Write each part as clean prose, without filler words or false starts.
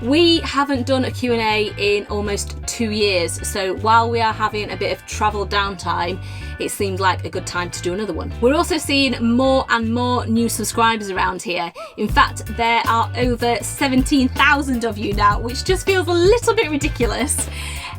We haven't done a Q&A in almost 2 years, so while we are having a bit of travel downtime, it seemed like a good time to do another one. We're also seeing more and more new subscribers around here. In fact, there are over 17,000 of you now, which just feels a little bit ridiculous.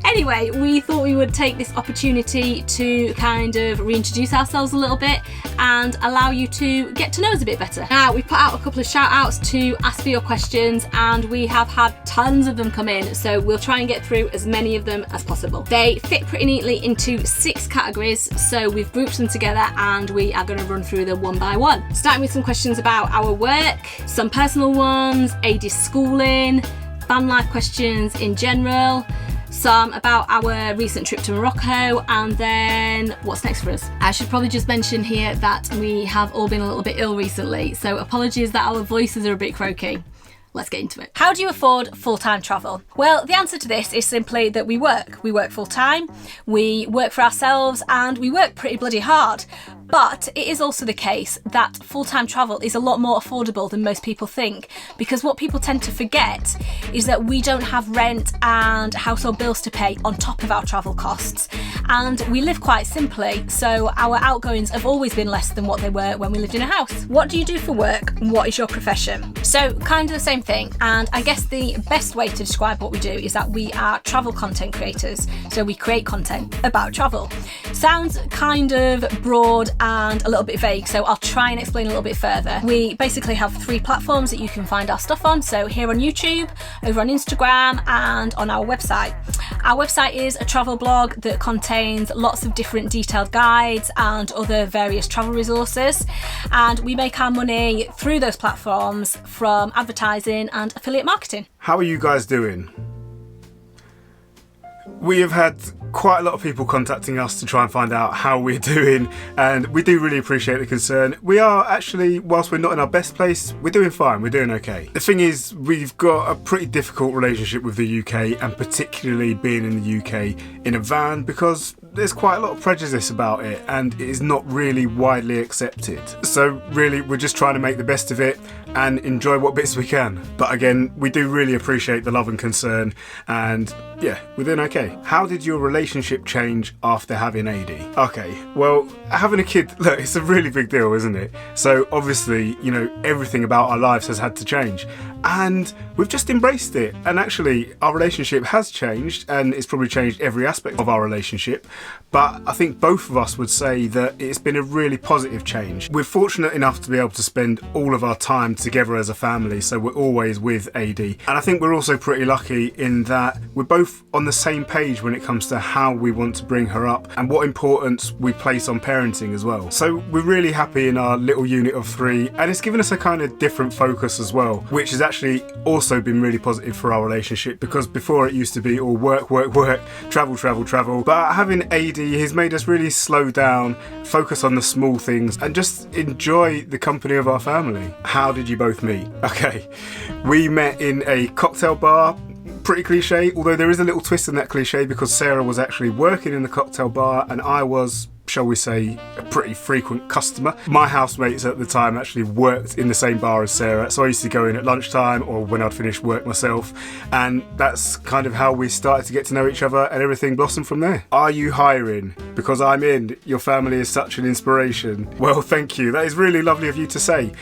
Anyway, we thought we would take this opportunity to kind of reintroduce ourselves a little bit and allow you to get to know us a bit better. Now, we put out a couple of shout outs to ask for your questions, and we have had tons of them come in, so we'll try and get through as many of them as possible. They fit pretty neatly into 6 categories, so we've grouped them together and we are going to run through them one by one. Starting with some questions about our work, some personal ones, AD schooling, van life questions in general, some about our recent trip to Morocco, and then what's next for us. I should probably just mention here that we have all been a little bit ill recently, so apologies that our voices are a bit croaky. Let's get into it. How do you afford full-time travel? Well, the answer to this is simply that we work. We work full-time, we work for ourselves, and we work pretty bloody hard. But it is also the case that full-time travel is a lot more affordable than most people think, because what people tend to forget is that we don't have rent and household bills to pay on top of our travel costs. And we live quite simply, so our outgoings have always been less than what they were when we lived in a house. What do you do for work? What is your profession? So kind of the same thing, and I guess the best way to describe what we do is that we are travel content creators. So we create content about travel. Sounds kind of broad and a little bit vague, so I'll try and explain a little bit further. We basically have 3 platforms that you can find our stuff on, so here on YouTube, over on Instagram, and on our website. Our website is a travel blog that contains lots of different detailed guides and other various travel resources, and we make our money through those platforms from advertising and affiliate marketing. How are you guys doing? We have had quite a lot of people contacting us to try and find out how we're doing, and we do really appreciate the concern. We are actually, whilst we're not in our best place, we're doing fine, we're doing okay. The thing is, we've got a pretty difficult relationship with the UK, and particularly being in the UK in a van, because there's quite a lot of prejudice about it and it is not really widely accepted. So really, we're just trying to make the best of it and enjoy what bits we can. But again, we do really appreciate the love and concern, and yeah, we're doing okay. How did your relationship change after having AD? Okay, well, having a kid, look, it's a really big deal, isn't it? So obviously, you know, everything about our lives has had to change, and we've just embraced it. And actually, our relationship has changed, and it's probably changed every aspect of our relationship. But I think both of us would say that it's been a really positive change. We're fortunate enough to be able to spend all of our time together as a family, so we're always with AD. And I think we're also pretty lucky in that we're both on the same page when it comes to how we want to bring her up and what importance we place on parenting as well. So we're really happy in our little unit of 3, and it's given us a kind of different focus as well, which has actually also been really positive for our relationship, because before it used to be all work, work, work, travel, travel, travel. But having AD has made us really slow down, focus on the small things, and just enjoy the company of our family. How did you both meet? Okay, we met in a cocktail bar. Pretty cliche, although there is a little twist in that cliche, because Sarah was actually working in the cocktail bar and I was, shall we say, a pretty frequent customer. My housemates at the time actually worked in the same bar as Sarah, so I used to go in at lunchtime or when I'd finish work myself, and that's kind of how we started to get to know each other, and everything blossomed from there. Are you hiring? Because I'm in. Your family is such an inspiration. Well, thank you. That is really lovely of you to say.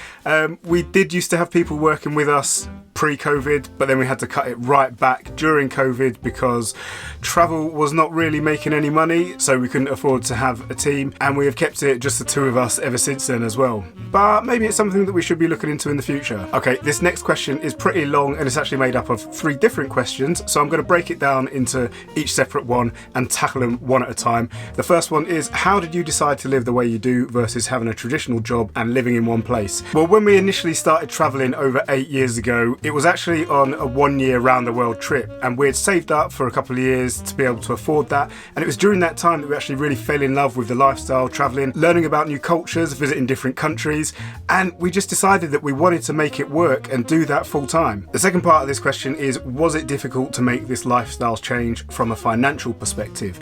We did used to have people working with us pre-COVID, but then we had to cut it right back during COVID because travel was not really making any money, so we couldn't afford to have a team, and we have kept it just the 2 of us ever since then as well. But maybe it's something that we should be looking into in the future. Okay, this next question is pretty long, and it's actually made up of 3 different questions, so I'm going to break it down into each separate one and tackle them one at a time. The first one is, how did you decide to live the way you do versus having a traditional job and living in one place? Well, when we initially started traveling over 8 years ago, it was actually on a 1-year round the world trip, and we had saved up for a couple of years to be able to afford that, and it was during that time that we actually really fell in love with the lifestyle, travelling, learning about new cultures, visiting different countries, and we just decided that we wanted to make it work and do that full time. The second part of this question is, was it difficult to make this lifestyle change from a financial perspective?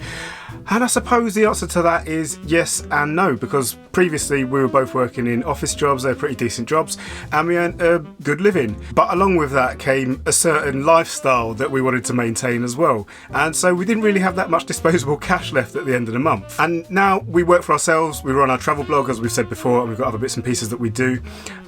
And I suppose the answer to that is yes and no, because previously we were both working in office jobs, they're pretty decent jobs, and we earned a good living. But along with that came a certain lifestyle that we wanted to maintain as well. And so we didn't really have that much disposable cash left at the end of the month. And now we work for ourselves, we run our travel blog, as we've said before, and we've got other bits and pieces that we do.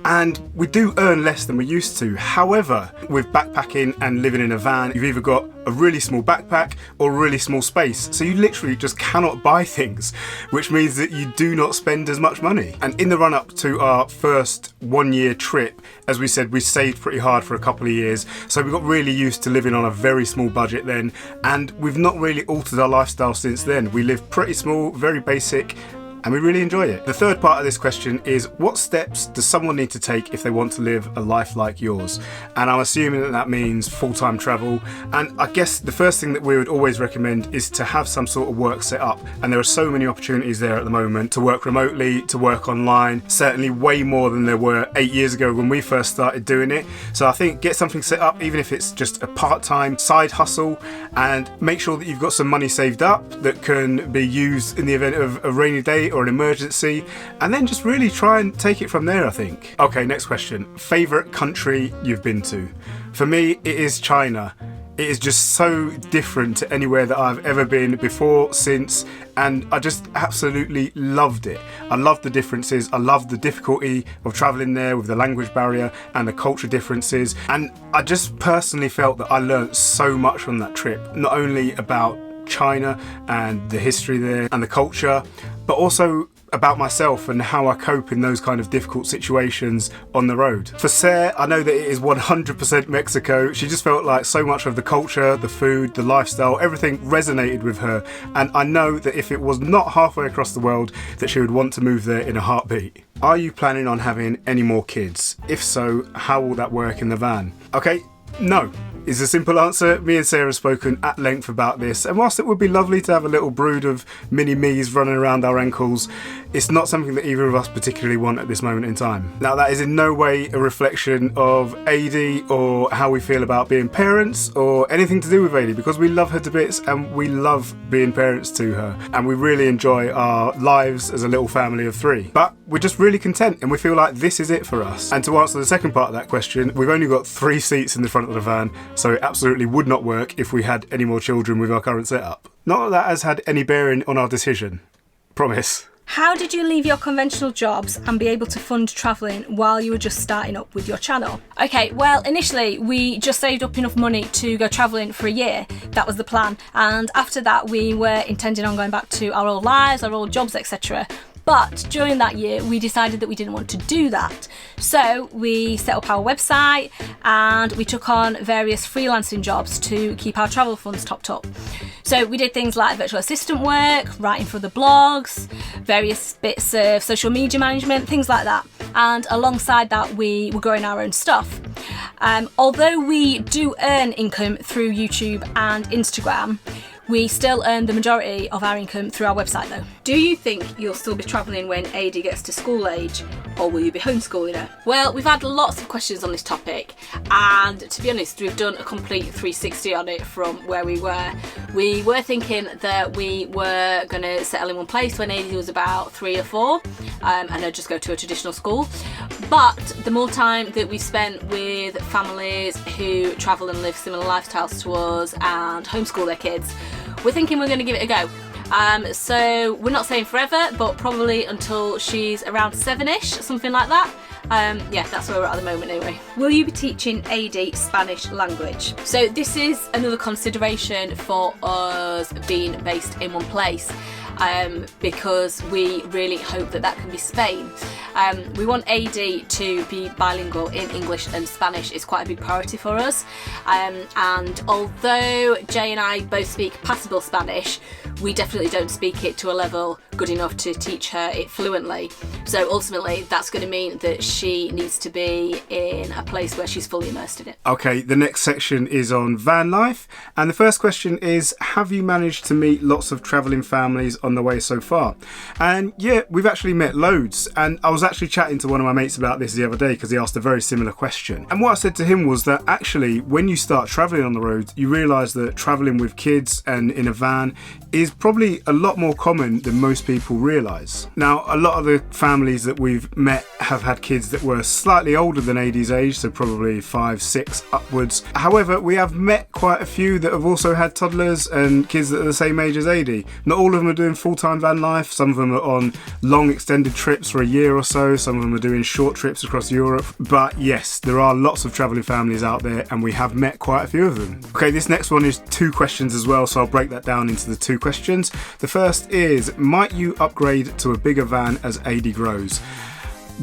And we do earn less than we used to. However, with backpacking and living in a van, you've either got a really small backpack or a really small space. So you literally just cannot buy things, which means that you do not spend as much money. And in the run up to our first 1 year trip, as we said, we saved pretty hard for a couple of years. So we got really used to living on a very small budget then. And we've not really altered our lifestyle since then. We live pretty small, very basic, and we really enjoy it. The third part of this question is, what steps does someone need to take if they want to live a life like yours? And I'm assuming that that means full-time travel. And I guess the first thing that we would always recommend is to have some sort of work set up. And there are so many opportunities there at the moment to work remotely, to work online, certainly way more than there were 8 years ago when we first started doing it. So I think get something set up, even if it's just a part-time side hustle, and make sure that you've got some money saved up that can be used in the event of a rainy day or an emergency, and then just really try and take it from there, I think. Okay, next question. Favourite country you've been to? For me, it is China. It is just so different to anywhere that I've ever been before, since, and I just absolutely loved it. I loved the differences. I loved the difficulty of travelling there with the language barrier and the culture differences, and I just personally felt that I learnt so much from that trip, not only about China and the history there and the culture, but also about myself and how I cope in those kind of difficult situations on the road. For Sarah, I know that it is 100% Mexico. She just felt like so much of the culture, the food, the lifestyle, everything resonated with her. And I know that if it was not halfway across the world, that she would want to move there in a heartbeat. Are you planning on having any more kids? If so, how will that work in the van? Okay, no is the simple answer. Me and Sarah have spoken at length about this, and whilst it would be lovely to have a little brood of mini me's running around our ankles, it's not something that either of us particularly want at this moment in time. Now, that is in no way a reflection of Adi or how we feel about being parents or anything to do with Adi, because we love her to bits and we love being parents to her, and we really enjoy our lives as a little family of 3. But we're just really content and we feel like this is it for us. And to answer the second part of that question, we've only got 3 seats in the front of the van, so it absolutely would not work if we had any more children with our current setup. Not that that has had any bearing on our decision. Promise. How did you leave your conventional jobs and be able to fund travelling while you were just starting up with your channel? Okay, well, initially we just saved up enough money to go travelling for a year. That was the plan. And after that, we were intending on going back to our old lives, our old jobs, etc. But during that year, we decided that we didn't want to do that. So we set up our website and we took on various freelancing jobs to keep our travel funds topped up. So we did things like virtual assistant work, writing for the blogs, various bits of social media management, things like that. And alongside that, we were growing our own stuff. Although we do earn income through YouTube and Instagram, we still earn the majority of our income through our website though. Do you think you'll still be travelling when Adi gets to school age, or will you be homeschooling her? Well, we've had lots of questions on this topic, and to be honest, we've done a complete 360 on it from where we were. We were thinking that we were going to settle in one place when Adi was about 3 or 4, and I'd just go to a traditional school. But the more time that we spent with families who travel and live similar lifestyles to us and homeschool their kids, we're thinking we're going to give it a go. So we're not saying forever, but probably until she's around 7-ish, something like that. Yeah, that's where we're at the moment anyway. Will you be teaching Adi Spanish language? So this is another consideration for us being based in one place. Because we really hope that that can be Spain. We want Adi to be bilingual in English and Spanish. It's quite a big priority for us. And although Jay and I both speak passable Spanish, we definitely don't speak it to a level good enough to teach her it fluently. So ultimately, that's going to mean that she needs to be in a place where she's fully immersed in it. Okay, the next section is on van life. And the first question is, have you managed to meet lots of travelling families on the way so far? And yeah, we've actually met loads. And I was actually chatting to one of my mates about this the other day because he asked a very similar question. And what I said to him was that actually, when you start travelling on the road, you realise that travelling with kids and in a van is probably a lot more common than most people realise. Now, a lot of the families that we've met have had kids that were slightly older than AD's age, so probably 5, 6 upwards. However, we have met quite a few that have also had toddlers and kids that are the same age as AD. Not all of them are doing full-time van life. Some of them are on long extended trips for a year or so. Some of them are doing short trips across Europe. But yes, there are lots of travelling families out there and we have met quite a few of them. Okay, this next one is 2 questions as well, so I'll break that down into the 2 questions. The first is, might you upgrade to a bigger van as AD grows?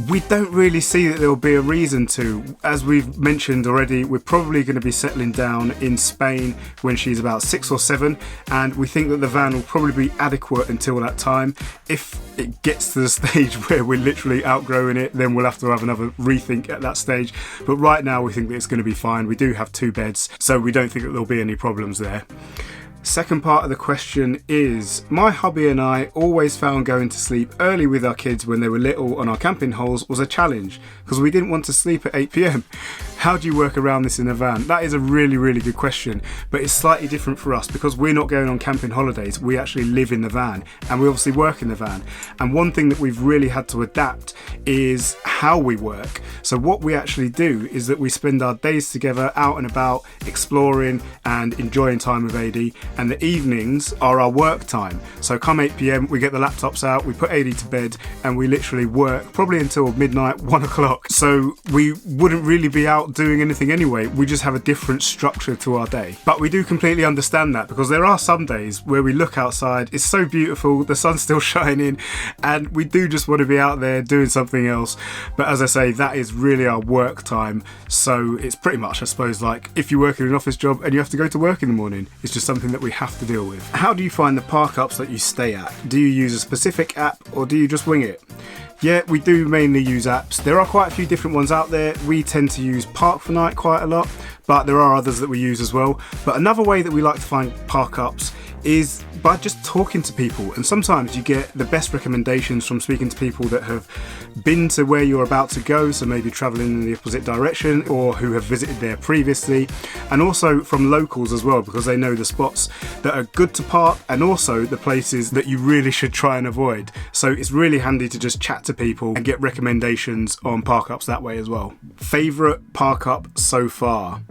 We don't really see that there will be a reason to. As we've mentioned already, we're probably going to be settling down in Spain when she's about 6 or 7, and we think that the van will probably be adequate until that time. If it gets to the stage where we're literally outgrowing it, then we'll have to have another rethink at that stage. But right now we think that it's going to be fine. We do have 2 beds, so we don't think that there'll be any problems there. Second part of the question is, my hubby and I always found going to sleep early with our kids when they were little on our camping holes was a challenge because we didn't want to sleep at 8 p.m. How do you work around this in a van? That is a really, really good question, but it's slightly different for us because we're not going on camping holidays. We actually live in the van and we obviously work in the van. And one thing that we've really had to adapt is how we work. So what we actually do is that we spend our days together out and about exploring and enjoying time with AD, and the evenings are our work time. So come 8 p.m, we get the laptops out, we put AD to bed, and we literally work probably until midnight, 1 o'clock. So we wouldn't really be out doing anything anyway. We just have a different structure to our day. But we do completely understand that because there are some days where we look outside, it's so beautiful, the sun's still shining, and we do just want to be out there doing something else. But as I say, that is really our work time. So it's pretty much, I suppose, like if you work in an office job and you have to go to work in the morning, it's just something that we have to deal with. How do you find the park ups that you stay at? Do you use a specific app or do you just wing it? Yeah, we do mainly use apps. There are quite a few different ones out there. We tend to use Park for Night quite a lot, but there are others that we use as well. But another way that we like to find park ups is by just talking to people, and sometimes you get the best recommendations from speaking to people that have been to where you're about to go, so maybe travelling in the opposite direction, or who have visited there previously, and also from locals as well, because they know the spots that are good to park and also the places that you really should try and avoid. So it's really handy to just chat to people and get recommendations on park ups that way as well. Favourite park up so far?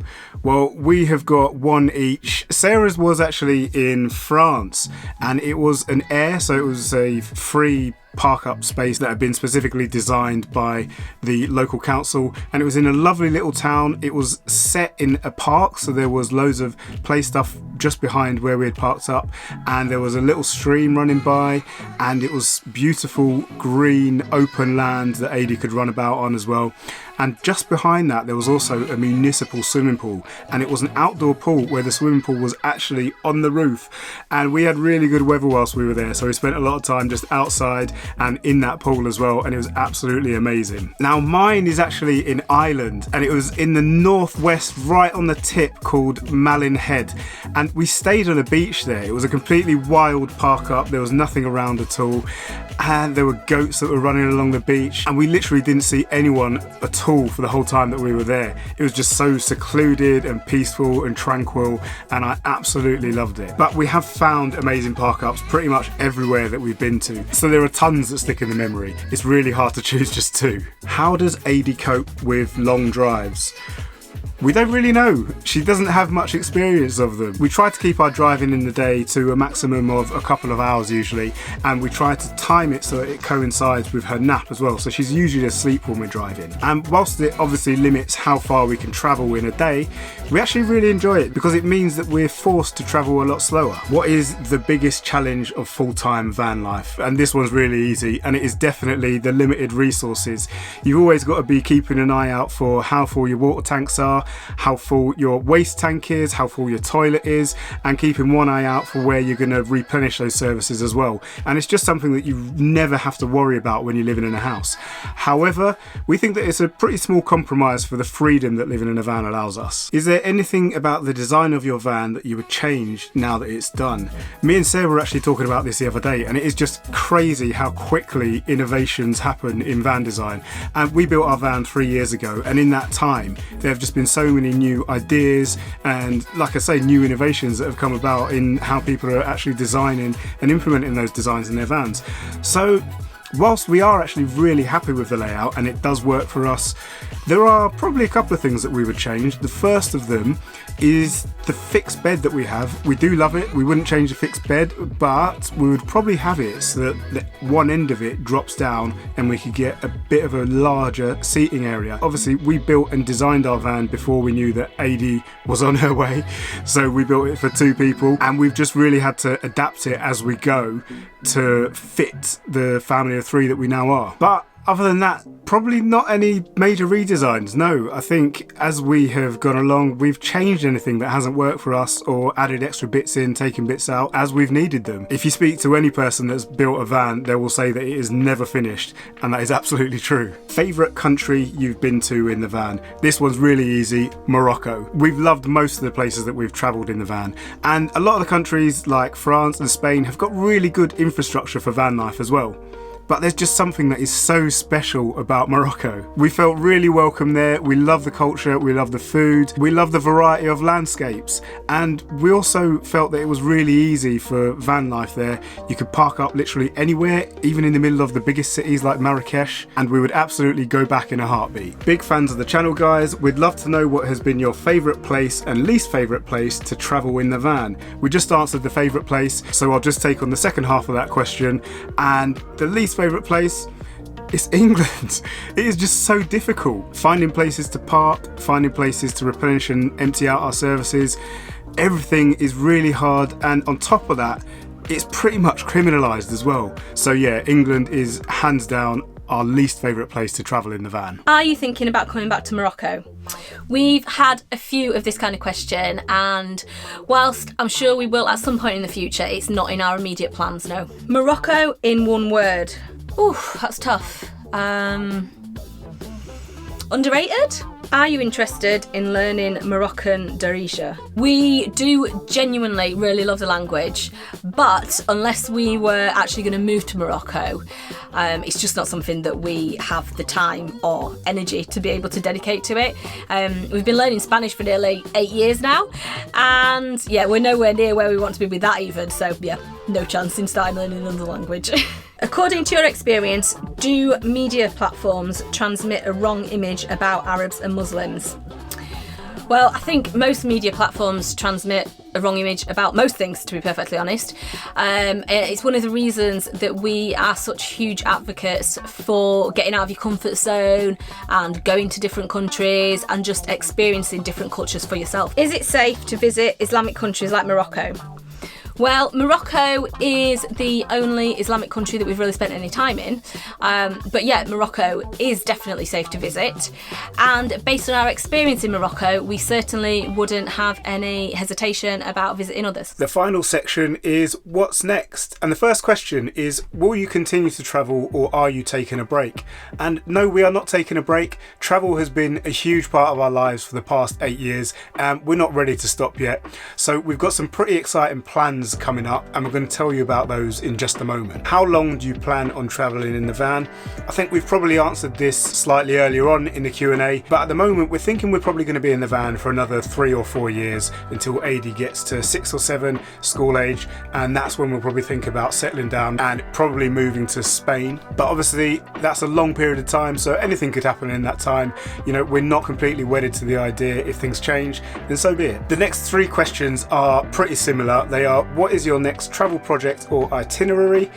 Well, we have got one each. Sarah's was actually in France, and it was an air, so it was a free park up space that had been specifically designed by the local council, and it was in a lovely little town. It was set in a park, so there was loads of play stuff just behind where we had parked up, and there was a little stream running by, and it was beautiful green open land that AD could run about on as well. And just behind that there was also a municipal swimming pool, and it was an outdoor pool where the swimming pool was actually on the roof, and we had really good weather whilst we were there, so we spent a lot of time just outside and in that pool as well, and it was absolutely amazing. Now mine is actually in Ireland, and it was in the northwest, right on the tip, called Malin Head, and we stayed on a beach there. It was a completely wild park up, there was nothing around at all, and there were goats that were running along the beach, and we literally didn't see anyone at all for the whole time that we were there. It was just so secluded and peaceful and tranquil, and I absolutely loved it. But we have found amazing park ups pretty much everywhere that we've been to, so there are tons that stick in the memory. It's really hard to choose just 2. How does AD cope with long drives? We don't really know. She doesn't have much experience of them. We try to keep our driving in the day to a maximum of a couple of hours usually, and we try to time it so that it coincides with her nap as well, so she's usually asleep when we're driving. And whilst it obviously limits how far we can travel in a day, we actually really enjoy it because it means that we're forced to travel a lot slower. What is the biggest challenge of full-time van life? And this one's really easy, and it is definitely the limited resources. You've always got to be keeping an eye out for how full your water tanks are, how full your waste tank is, how full your toilet is, and keeping one eye out for where you're going to replenish those services as well. And it's just something that you never have to worry about when you're living in a house. However, we think that it's a pretty small compromise for the freedom that living in a van allows us. Is there anything about the design of your van that you would change now that it's done? Me and Sarah were actually talking about this the other day, and it is just crazy how quickly innovations happen in van design. And we built our van 3 years ago, and in that time there have just been so many new ideas and, like I say, new innovations that have come about in how people are actually designing and implementing those designs in their vans. So whilst we are actually really happy with the layout and it does work for us, there are probably a couple of things that we would change. The first of them is the fixed bed that we have. We do love it. We wouldn't change the fixed bed, but we would probably have it so that one end of it drops down and we could get a bit of a larger seating area. Obviously, we built and designed our van before we knew that AD was on her way, so we built it for 2 people, and we've just really had to adapt it as we go to fit the family of 3 that we now are. But other than that, probably not any major redesigns. No, I think as we have gone along, we've changed anything that hasn't worked for us or added extra bits in, taken bits out as we've needed them. If you speak to any person that's built a van, they will say that it is never finished, and that is absolutely true. Favourite country you've been to in the van? This one's really easy, Morocco. We've loved most of the places that we've travelled in the van, and a lot of the countries like France and Spain have got really good infrastructure for van life as well. But there's just something that is so special about Morocco. We felt really welcome there. We love the culture, we love the food, we love the variety of landscapes, and we also felt that it was really easy for van life there. You could park up literally anywhere, even in the middle of the biggest cities like Marrakesh, and we would absolutely go back in a heartbeat. Big fans of the channel, guys. We'd love to know what has been your favourite place and least favourite place to travel in the van. We just answered the favourite place, so I'll just take on the second half of that question. And the least favourite place, it's England. It is just so difficult. Finding places to park, finding places to replenish and empty out our services. Everything is really hard, and on top of that, it's pretty much criminalised as well. So yeah, England is hands down our least favourite place to travel in the van. Are you thinking about coming back to Morocco? We've had a few of this kind of question, and whilst I'm sure we will at some point in the future, it's not in our immediate plans, no. Morocco in one word. Ooh, that's tough. Underrated? Are you interested in learning Moroccan Darija? We do genuinely really love the language, but unless we were actually going to move to Morocco, it's just not something that we have the time or energy to be able to dedicate to it. We've been learning Spanish for nearly 8 years now, and yeah, we're nowhere near where we want to be with that even, so yeah, no chance in starting learning another language. According to your experience, do media platforms transmit a wrong image about Arabs and Muslims? Well, I think most media platforms transmit a wrong image about most things, to be perfectly honest. It's one of the reasons that we are such huge advocates for getting out of your comfort zone and going to different countries and just experiencing different cultures for yourself. Is it safe to visit Islamic countries like Morocco? Well, Morocco is the only Islamic country that we've really spent any time in. But yeah, Morocco is definitely safe to visit. And based on our experience in Morocco, we certainly wouldn't have any hesitation about visiting others. The final section is what's next? And the first question is, will you continue to travel or are you taking a break? And no, we are not taking a break. Travel has been a huge part of our lives for the past 8 years, and we're not ready to stop yet. So we've got some pretty exciting plans coming up, and we're going to tell you about those in just a moment. How long do you plan on travelling in the van? I think we've probably answered this slightly earlier on in the Q&A, but at the moment we're thinking we're probably going to be in the van for another 3 or 4 years until AD gets to 6 or 7 school age, and that's when we'll probably think about settling down and probably moving to Spain. But obviously that's a long period of time, so anything could happen in that time. You know, we're not completely wedded to the idea. If things change, then so be it. The next 3 questions are pretty similar. They are, what is your next travel project or itinerary?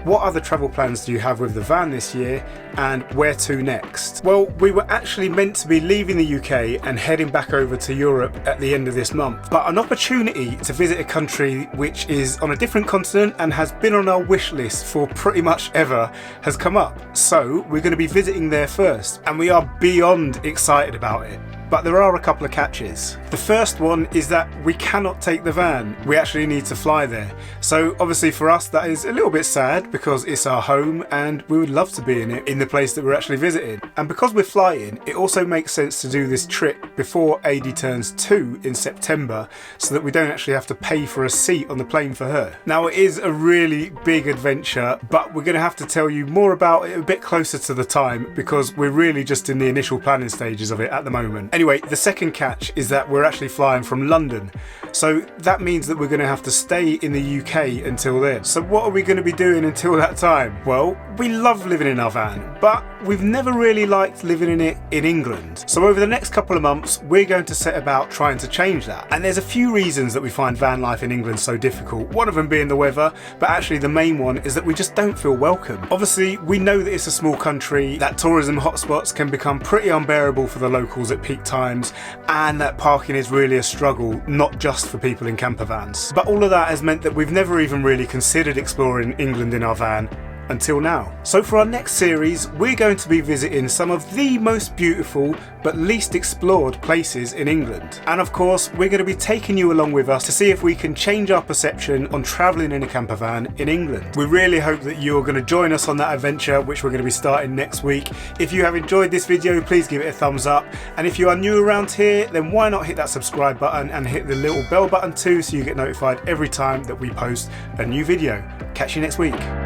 What other travel plans do you have with the van this year, and where to next? Well, we were actually meant to be leaving the UK and heading back over to Europe at the end of this month, but an opportunity to visit a country which is on a different continent and has been on our wish list for pretty much ever has come up. So we're going to be visiting there first, and we are beyond excited about it. but there are a couple of catches. The first one is that we cannot take the van. We actually need to fly there. So obviously for us that is a little bit sad because it's our home and we would love to be in it, in the place that we're actually visiting. And because we're flying, it also makes sense to do this trip before AD turns 2 in September so that we don't actually have to pay for a seat on the plane for her. Now it is a really big adventure, but we're going to have to tell you more about it a bit closer to the time because we're really just in the initial planning stages of it at the moment. Anyway, the second catch is that we're actually flying from London. So that means that we're going to have to stay in the UK until then. So what are we going to be doing until that time? Well, we love living in our van, but we've never really liked living in it in England. So over the next couple of months, we're going to set about trying to change that. And there's a few reasons that we find van life in England so difficult. One of them being the weather, but actually the main one is that we just don't feel welcome. Obviously, we know that it's a small country, that tourism hotspots can become pretty unbearable for the locals at peak times, and that parking is really a struggle, not just for people in camper vans. But all of that has meant that we've never even really considered exploring England in our van until now. So for our next series, we're going to be visiting some of the most beautiful but least explored places in England. And of course, we're going to be taking you along with us to see if we can change our perception on travelling in a camper van in England. We really hope that you're going to join us on that adventure, which we're going to be starting next week. If you have enjoyed this video, please give it a thumbs up. And if you are new around here, then why not hit that subscribe button and hit the little bell button too so you get notified every time that we post a new video. Catch you next week.